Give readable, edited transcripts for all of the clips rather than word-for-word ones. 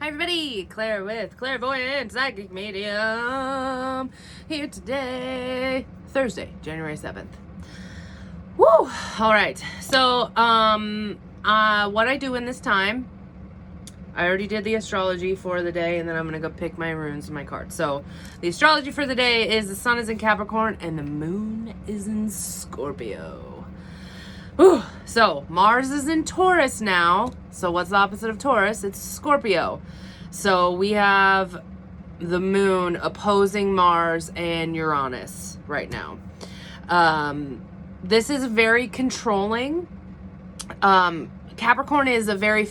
Hi everybody, Claire with Clairvoyant Psychic Medium here today, Thursday, January 7th. Woo! Alright, so what I do in this time, I already did the astrology for the day, and then I'm gonna go pick my runes and my cards. So the astrology for the day is the sun is in Capricorn and the moon is in Scorpio. Whew. So Mars is in Taurus now. So what's the opposite of Taurus? It's Scorpio. So we have the moon opposing Mars and Uranus right now. This is very controlling. Capricorn is a very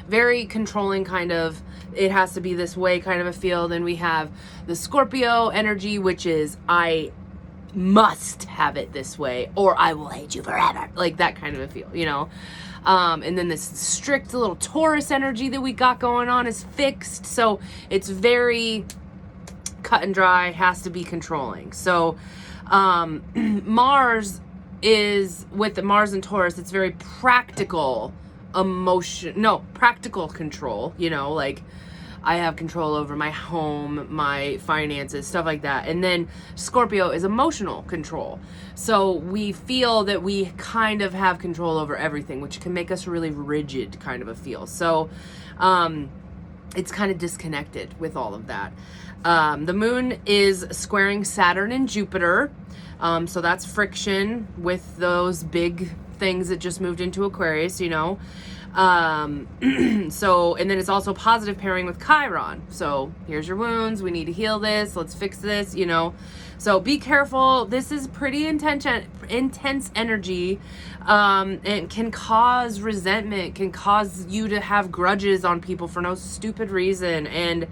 very controlling kind of, it has to be this way kind of a feel. Then we have the Scorpio energy, which is I must have it this way or I will hate you forever, like that kind of a feel, you know. And then this strict little Taurus energy that we got going on is fixed, so it's very cut and dry, has to be controlling. So Mars is, with the Mars and Taurus, it's very practical practical control, you know, like I have control over my home, my finances, stuff like that. And then Scorpio is emotional control. So we feel that we kind of have control over everything, which can make us really rigid kind of a feel. So it's kind of disconnected with all of that. The moon is squaring Saturn and Jupiter. So that's friction with those big things that just moved into Aquarius, you know. So, and then it's also positive pairing with Chiron. So here's your wounds. We need to heal this. Let's fix this, you know. So be careful. This is pretty intense energy. And can cause resentment, can cause you to have grudges on people for no stupid reason, and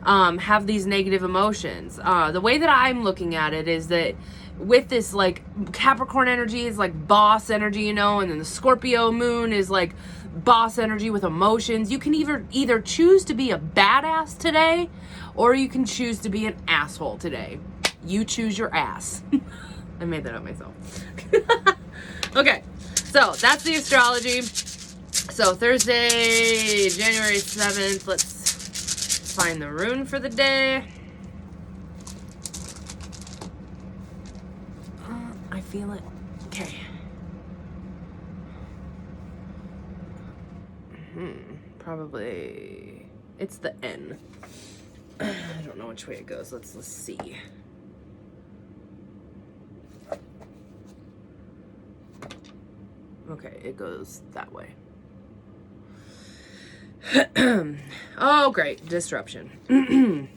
have these negative emotions. The way that I'm looking at it is that with this, like, Capricorn energy is like boss energy, you know, and then the Scorpio moon is like boss energy with emotions. You can either choose to be a badass today, or you can choose to be an asshole today. You choose your ass. I made that up myself. Okay, so that's the astrology. So Thursday, January 7th, let's find the rune for the day. I feel it. Okay. Probably it's the N. I don't know which way it goes. Let's see. Okay, it goes that way. Oh, great. Disruption.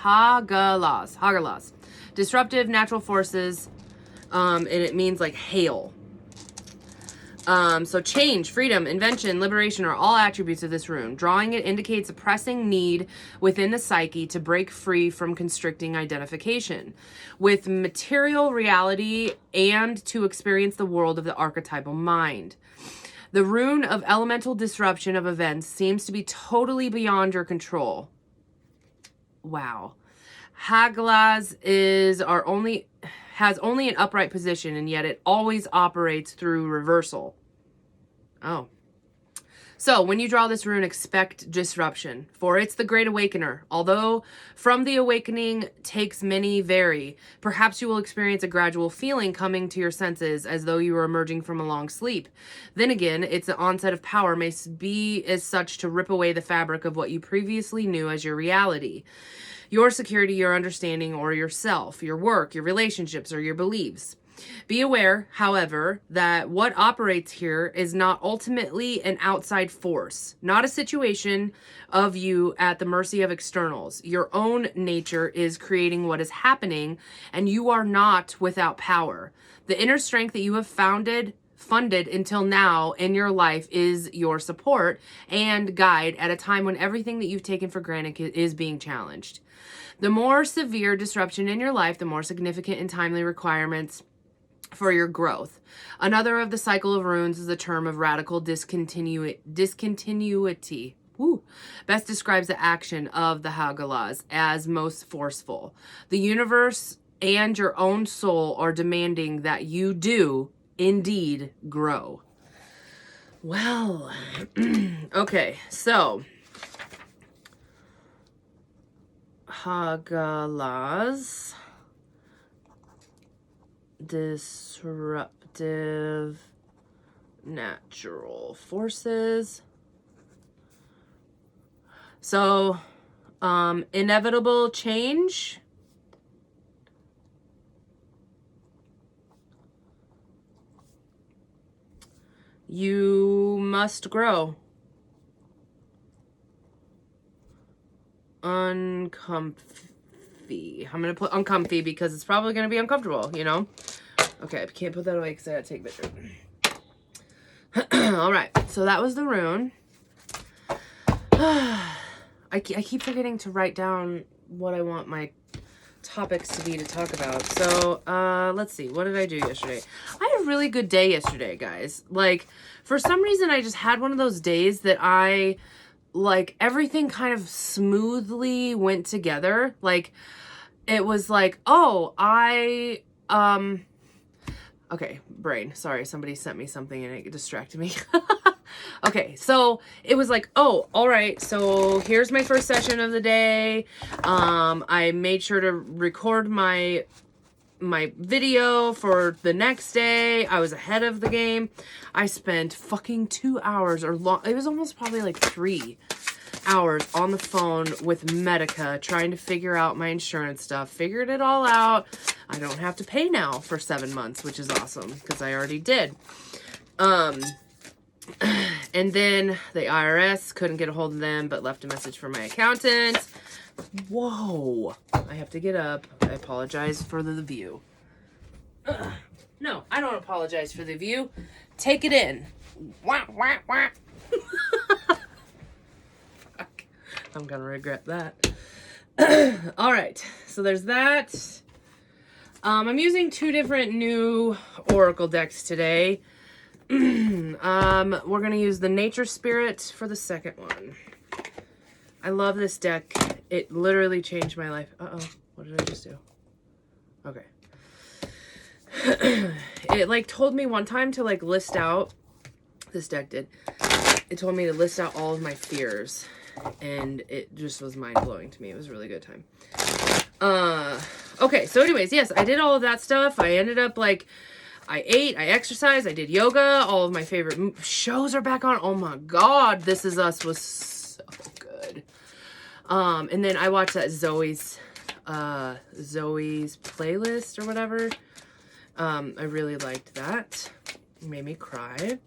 Hagalas. Disruptive natural forces, and it means like hail. So change, freedom, invention, liberation are all attributes of this rune. Drawing it indicates a pressing need within the psyche to break free from constricting identification with material reality and to experience the world of the archetypal mind. The rune of elemental disruption of events seems to be totally beyond your control. Wow. Hagalaz has only an upright position, and yet it always operates through reversal. Oh. So when you draw this rune, expect disruption, for it's the great awakener. Although from the awakening takes many vary, perhaps you will experience a gradual feeling coming to your senses as though you were emerging from a long sleep. Then again, its onset of power may be as such to rip away the fabric of what you previously knew as your reality. Your security, your understanding, or yourself, your work, your relationships, or your beliefs. Be aware, however, that what operates here is not ultimately an outside force, not a situation of you at the mercy of externals. Your own nature is creating what is happening, and you are not without power. The inner strength that you have funded until now in your life is your support and guide at a time when everything that you've taken for granted is being challenged. The more severe disruption in your life, the more significant and timely requirements for your growth. Another of the cycle of runes is the term of radical discontinuity. Woo. Best describes the action of the Hagalaz as most forceful. The universe and your own soul are demanding that you do indeed grow. Well, okay, so Hagalaz, disruptive natural forces. So, inevitable change. You must grow. Uncomfy. I'm going to put uncomfy because it's probably going to be uncomfortable, you know? Okay, I can't put that away because I got to take a picture. All right, so that was the rune. I keep forgetting to write down what I want my topics to be to talk about. So, let's see. What did I do yesterday? I had a really good day yesterday, guys. Like, for some reason, I just had one of those days that like, everything kind of smoothly went together. Like, it was like, oh, okay, brain. Sorry, somebody sent me something and it distracted me. Okay, so it was like, oh, all right, so here's my first session of the day. I made sure to record my video for the next day. I was ahead of the game. I spent fucking 2 hours or long. It was almost probably like 3 hours on the phone with Medica trying to figure out my insurance stuff. Figured it all out. I don't have to pay now for 7 months, which is awesome because I already did. And then the IRS, couldn't get a hold of them, but left a message for my accountant. Whoa. I have to get up. I apologize for the view. No, I don't apologize for the view. Take it in. Wah, wah, wah. I'm gonna regret that. All right, so there's that. I'm using 2 different new Oracle decks today. We're gonna use the Nature Spirit for the second one. I love this deck. It literally changed my life. Uh-oh, what did I just do? Okay. It like told me one time to like list out, this deck did, it told me to list out all of my fears, and it just was mind-blowing to me. It was a really good time. Okay, so anyways, yes, I did all of that stuff. I ended up like, I ate, I exercised, I did yoga. All of my favorite shows are back on. Oh my God, This Is Us was so good. And then I watched that Zoe's playlist or whatever. I really liked that. It made me cry.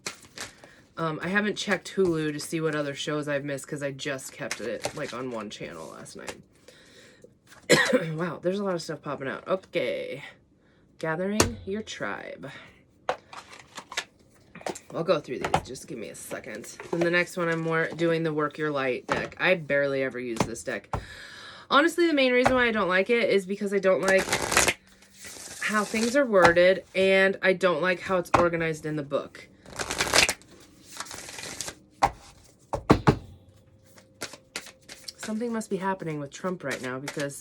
I haven't checked Hulu to see what other shows I've missed because I just kept it like on one channel last night. Wow, there's a lot of stuff popping out. Okay. Gathering your tribe. I'll go through these. Just give me a second. Then the next one, I'm more doing the Work Your Light deck. I barely ever use this deck. Honestly, the main reason why I don't like it is because I don't like how things are worded, and I don't like how it's organized in the book. Something must be happening with Trump right now because...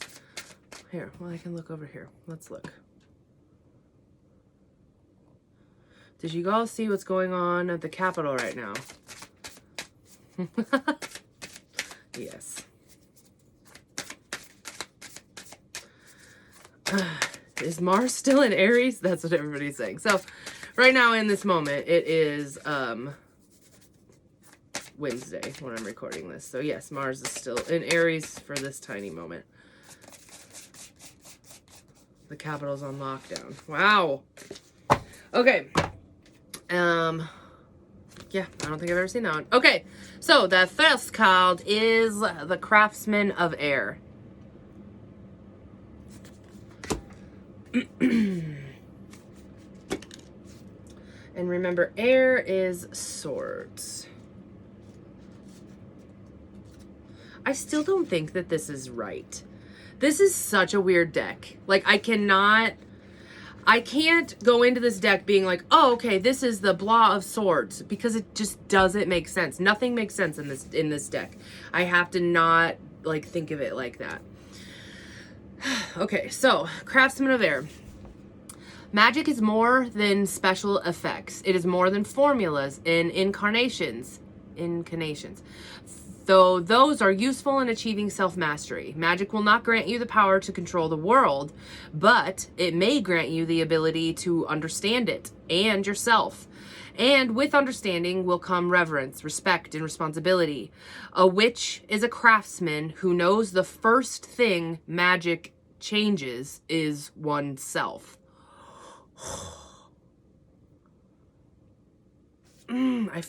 Here, well, I can look over here. Let's look. Did you all see what's going on at the Capitol right now? Yes. Is Mars still in Aries? That's what everybody's saying. So, right now in this moment, it is Wednesday when I'm recording this. So, yes, Mars is still in Aries for this tiny moment. The Capitol's on lockdown. Wow. Okay. Yeah, I don't think I've ever seen that one. Okay, so the first card is the Craftsman of Air. And remember, air is swords. I still don't think that this is right. This is such a weird deck. Like, I can't go into this deck being like, oh, okay, this is the blah of swords, because it just doesn't make sense. Nothing makes sense in this deck. I have to not, like, think of it like that. Okay, so, Craftsman of Air. Magic is more than special effects. It is more than formulas and incarnations. Though those are useful in achieving self-mastery. Magic will not grant you the power to control the world, but it may grant you the ability to understand it and yourself. And with understanding will come reverence, respect, and responsibility. A witch is a craftsman who knows the first thing magic changes is oneself. I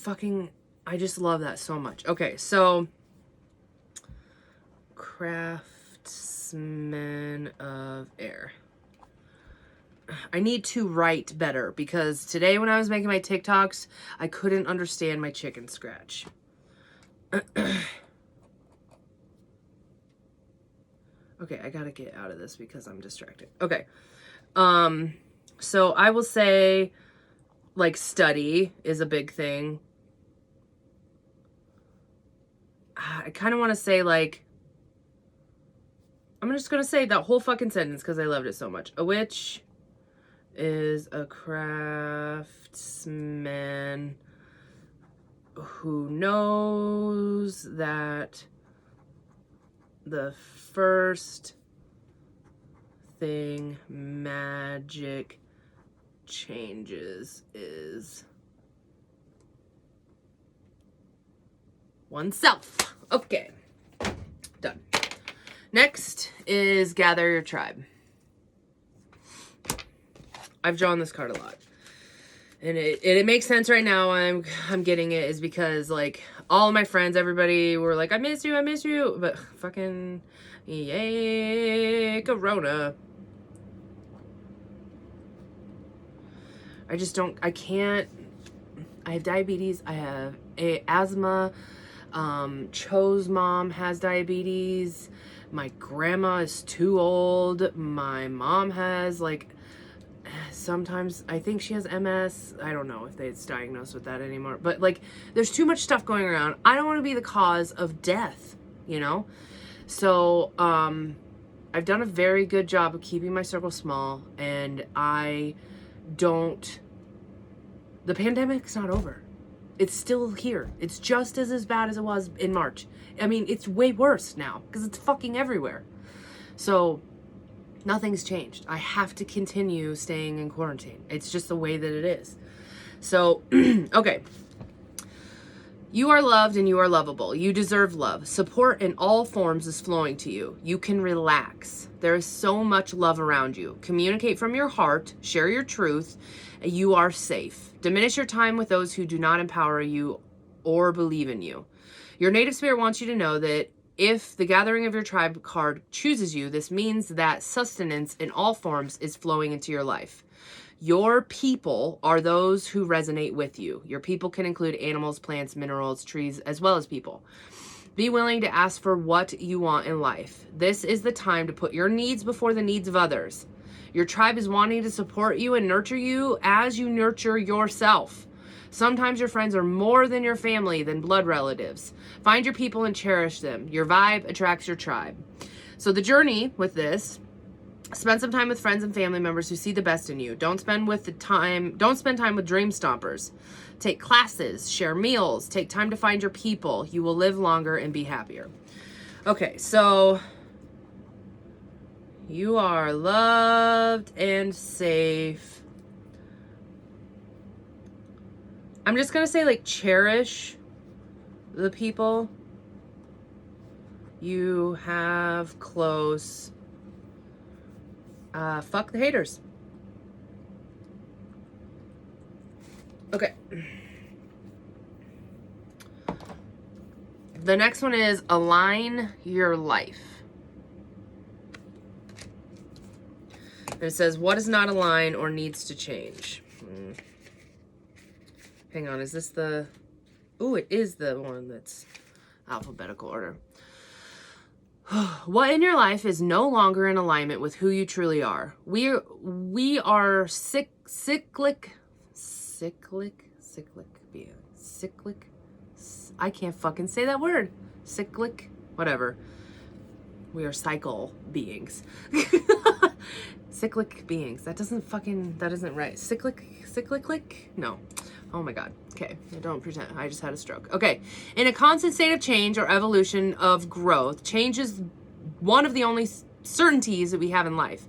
just love that so much. Okay, so craftsman of air. I need to write better because today when I was making my TikToks, I couldn't understand my chicken scratch. Okay, I gotta get out of this because I'm distracted. Okay. So I will say, like, study is a big thing. I kind of want to say, like, I'm just going to say that whole fucking sentence because I loved it so much. A witch is a craftsman who knows that the first thing magic changes is oneself. Okay, done. Next is gather your tribe. I've drawn this card a lot, and it makes sense right now. I'm getting it is because, like, all of my friends, everybody were like, I miss you, but fucking yay, Corona. I can't. I have diabetes. I have asthma. Cho's mom has diabetes. My grandma is too old. My mom has, like, sometimes I think she has MS. I don't know if it's diagnosed with that anymore. But, like, there's too much stuff going around. I don't want to be the cause of death, you know? So, I've done a very good job of keeping my circle small, and the pandemic's not over. It's still here. It's just as bad as it was in March. I mean, it's way worse now because it's fucking everywhere. So nothing's changed. I have to continue staying in quarantine. It's just the way that it is. So, okay. You are loved and you are lovable. You deserve love. Support in all forms is flowing to you. You can relax. There is so much love around you. Communicate from your heart. Share your truth. You are safe. Diminish your time with those who do not empower you or believe in you. Your native spirit wants you to know that if the gathering of your tribe card chooses you, this means that sustenance in all forms is flowing into your life. Your people are those who resonate with you. Your people can include animals, plants, minerals, trees, as well as people. Be willing to ask for what you want in life. This is the time to put your needs before the needs of others. Your tribe is wanting to support you and nurture you as you nurture yourself. Sometimes your friends are more than your family, than blood relatives. Find your people and cherish them. Your vibe attracts your tribe. So the journey with this, spend some time with friends and family members who see the best in you. Don't spend time with dream stompers. Take classes, share meals, take time to find your people. You will live longer and be happier. Okay, so you are loved and safe. I'm just going to say, like, cherish the people you have close. Fuck the haters. Okay. The next one is align your life. And it says, what is not aligned or needs to change? Hang on, is this the... Ooh, it is the one that's alphabetical order. What in your life is no longer in alignment with who you truly are? We are cyclic. I can't fucking say that word. Cyclic, whatever. We are cycle beings. Cyclic beings. That isn't right. Cyclic? No. Oh my God. Okay. Don't pretend. I just had a stroke. Okay. In a constant state of change or evolution of growth, change is one of the only certainties that we have in life.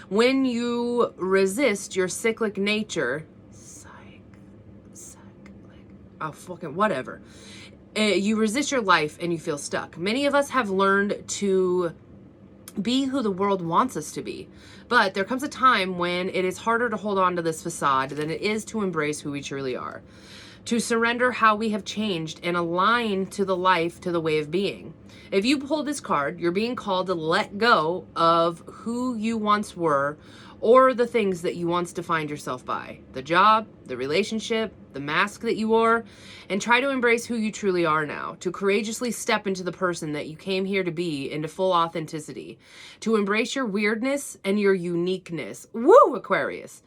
When you resist your cyclic nature, whatever. You resist your life and you feel stuck. Many of us have learned to be who the world wants us to be. But there comes a time when it is harder to hold on to this facade than it is to embrace who we truly are. To surrender how we have changed and align to the way of being. If you pull this card, you're being called to let go of who you once were or the things that you once defined yourself by. The job, the relationship, the mask that you wore, and try to embrace who you truly are now. To courageously step into the person that you came here to be, into full authenticity. To embrace your weirdness and your uniqueness. Woo, Aquarius!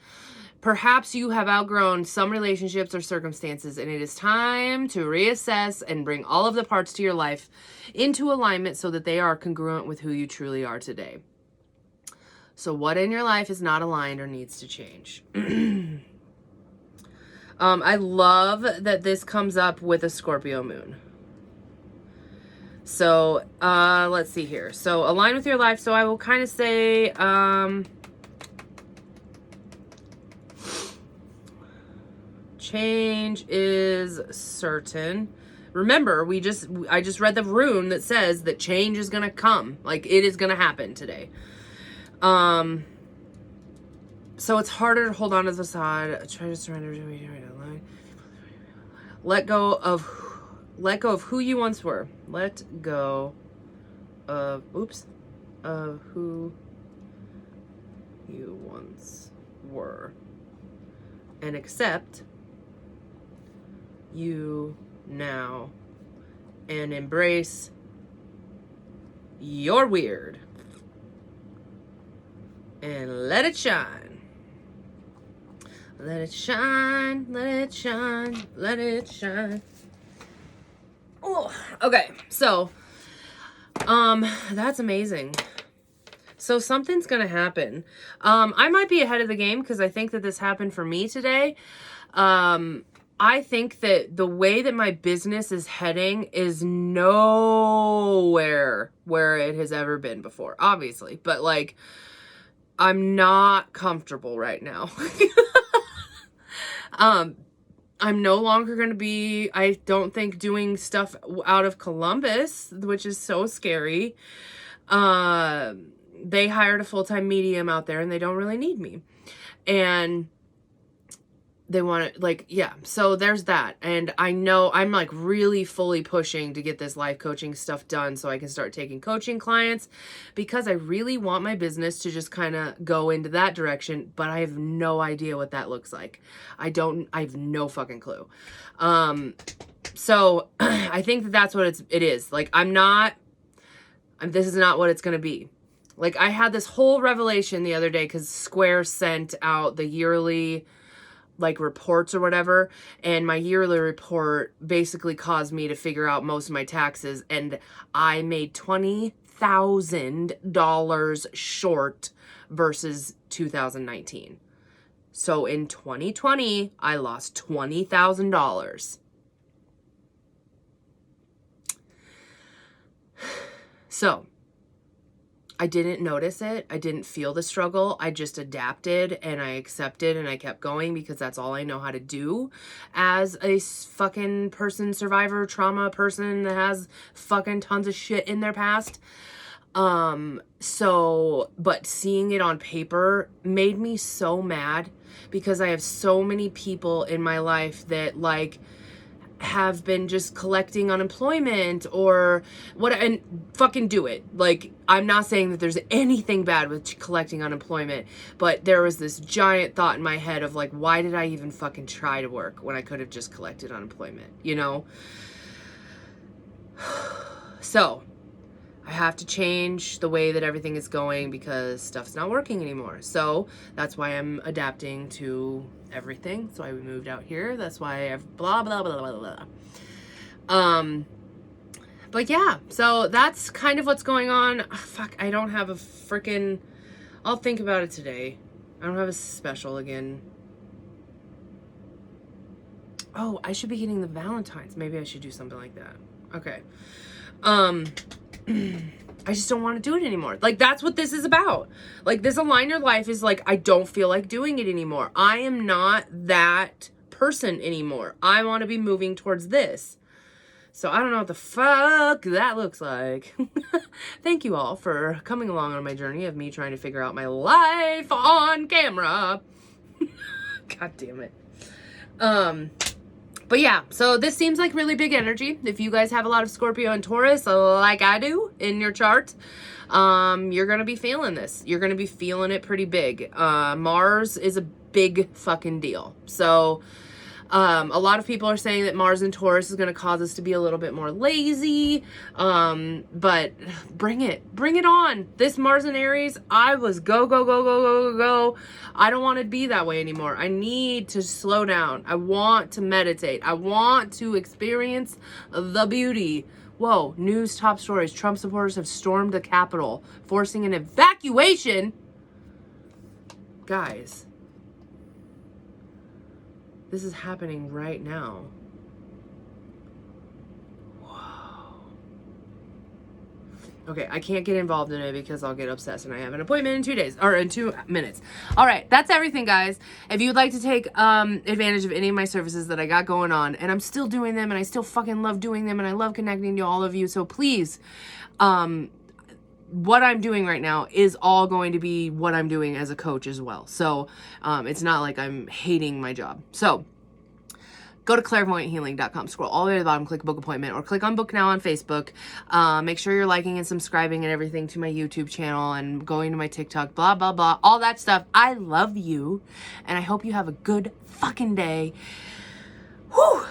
Perhaps you have outgrown some relationships or circumstances, and it is time to reassess and bring all of the parts to your life into alignment so that they are congruent with who you truly are today. So what in your life is not aligned or needs to change? I love that this comes up with a Scorpio moon. So let's see here. So align with your life. So I will kind of say... change is certain. Remember, I just read the rune that says that change is going to come. Like, it is going to happen today. So it's harder to hold on to the facade. Try to surrender. Let go of who you once were. Let go of who you once were. And accept you now and embrace your weird and let it shine. Let it shine, let it shine, let it shine. Oh, okay. So, that's amazing. So something's going to happen. I might be ahead of the game because I think that this happened for me today. I think that the way that my business is heading is nowhere where it has ever been before, obviously. But, like, I'm not comfortable right now. I'm no longer going to be, I don't think, doing stuff out of Columbus, which is so scary. They hired a full-time medium out there and they don't really need me. And they want to, like, yeah, so there's that. And I know I'm like really fully pushing to get this life coaching stuff done so I can start taking coaching clients because I really want my business to just kind of go into that direction, but I have no idea what that looks like. I have no fucking clue. So I think that that's what it is. Like, this is not what it's going to be. Like, I had this whole revelation the other day because Square sent out the yearly, like, reports or whatever, and my yearly report basically caused me to figure out most of my taxes, and I made $20,000 short versus 2019. So in 2020, I lost $20,000. So I didn't notice it. I didn't feel the struggle. I just adapted and I accepted and I kept going because that's all I know how to do as a fucking survivor, trauma person that has fucking tons of shit in their past. But seeing it on paper made me so mad because I have so many people in my life that, like, have been just collecting unemployment or what, and fucking do it. Like, I'm not saying that there's anything bad with collecting unemployment, but there was this giant thought in my head of, like, why did I even fucking try to work when I could have just collected unemployment, you know? So I have to change the way that everything is going because stuff's not working anymore. So that's why I'm adapting to everything. That's why we moved out here. That's why I've blah, blah, blah, blah, blah. But yeah, so that's kind of what's going on. Fuck, I don't have a freaking I'll think about it today. I don't have a special again. Oh, I should be getting the Valentine's. Maybe I should do something like that. Okay. I just don't want to do it anymore. Like, that's what this is about. Like, this Align Your Life is like, I don't feel like doing it anymore. I am not that person anymore. I want to be moving towards this. So I don't know what the fuck that looks like. Thank you all for coming along on my journey of me trying to figure out my life on camera. God damn it. But yeah, so this seems like really big energy. If you guys have a lot of Scorpio and Taurus, like I do in your chart, you're going to be feeling this. You're going to be feeling it pretty big. Mars is a big fucking deal. So a lot of people are saying that Mars and Taurus is going to cause us to be a little bit more lazy. But bring it on. This Mars and Aries, I was go. I don't want to be that way anymore. I need to slow down. I want to meditate. I want to experience the beauty. Whoa, news top stories. Trump supporters have stormed the Capitol, forcing an evacuation. Guys, this is happening right now. Whoa. Okay, I can't get involved in it because I'll get obsessed, and I have an appointment in 2 days, or in 2 minutes. All right, that's everything, guys. If you'd like to take advantage of any of my services that I got going on, and I'm still doing them, and I still fucking love doing them, and I love connecting to all of you, so please, what I'm doing right now is all going to be what I'm doing as a coach as well. So it's not like I'm hating my job. So go to clairvoyanthealing.com, scroll all the way to the bottom, click book appointment, or click on book now on Facebook. Make sure you're liking and subscribing and everything to my YouTube channel and going to my TikTok, blah, blah, blah, all that stuff. I love you, and I hope you have a good fucking day. Whew.